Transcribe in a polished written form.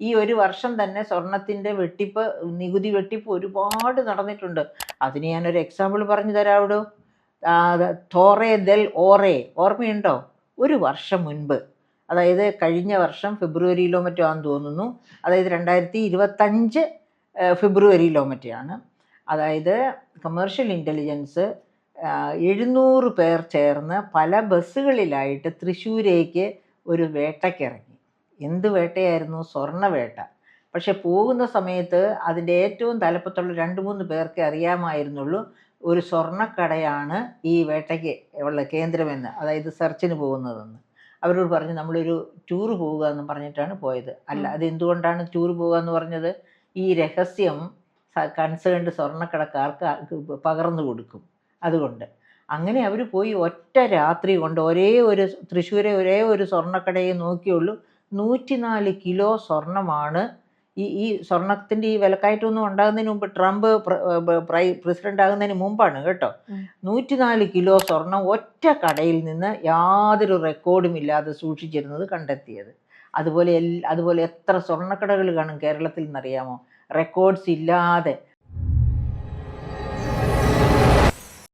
ഈ ഒരു വർഷം തന്നെ സ്വർണത്തിൻ്റെ വെട്ടിപ്പ്, നികുതി വെട്ടിപ്പ് ഒരുപാട് നടന്നിട്ടുണ്ട്. അതിന് ഞാനൊരു എക്സാമ്പിൾ പറഞ്ഞു തരാവിടോ. തോറേ ദെൽ ഓറേ ഓർമ്മയുണ്ടോ? ഒരു വർഷം മുൻപ്, അതായത് കഴിഞ്ഞ വർഷം ഫെബ്രുവരിയിലോ മറ്റോ ആണെന്ന് തോന്നുന്നു, അതായത് 2025 ഫെബ്രുവരിയിലോ മറ്റോ. അതായത് കമേഴ്ഷ്യൽ ഇൻ്റലിജൻസ് 700 പേർ ചേർന്ന് പല ബസ്സുകളിലായിട്ട് തൃശ്ശൂരേക്ക് ഒരു വേട്ടയ്ക്കിറങ്ങി. എന്ത് വേട്ടയായിരുന്നു? സ്വർണ്ണവേട്ട. പക്ഷെ പോകുന്ന സമയത്ത് അതിൻ്റെ ഏറ്റവും തലപ്പത്തുള്ള 2-3 പേർക്ക് അറിയാമായിരുന്നുള്ളൂ ഒരു സ്വർണ്ണക്കടയാണ് ഈ വേട്ടയ്ക്ക് ഉള്ള കേന്ദ്രമെന്ന്, അതായത് സെർച്ചിന് പോകുന്നതെന്ന്. അവരോട് പറഞ്ഞു നമ്മളൊരു ടൂറ് പോവുക എന്ന് പറഞ്ഞിട്ടാണ് പോയത്. അല്ല, അതെന്തുകൊണ്ടാണ് ടൂർ പോകുക എന്ന് പറഞ്ഞത്? ഈ രഹസ്യം കൺസേൺഡ് സ്വർണ്ണക്കടക്കാർക്ക് പകർന്നു കൊടുക്കും. അതുകൊണ്ട് അങ്ങനെ അവർ പോയി ഒറ്റ രാത്രി കൊണ്ട് തൃശ്ശൂരെ ഒരേ ഒരു സ്വർണ്ണക്കടയെ നോക്കിയുള്ളൂ. 104 കിലോ സ്വർണ്ണമാണ്. ഈ സ്വർണത്തിൻ്റെ ഈ വിലക്കയറ്റമൊന്നും ഉണ്ടാകുന്നതിന് മുമ്പ്, ട്രംപ് പ്രസിഡന്റ് ആകുന്നതിന് മുമ്പാണ് കേട്ടോ. 104 കിലോ സ്വർണം ഒറ്റ കടയിൽ നിന്ന് യാതൊരു റെക്കോർഡും ഇല്ലാതെ സൂക്ഷിച്ചിരുന്നത് കണ്ടെത്തിയത്. അതുപോലെ എത്ര സ്വർണ്ണക്കടകൾ കാണും കേരളത്തിൽ എന്നറിയാമോ? റെക്കോർഡ്സ് ഇല്ലാതെ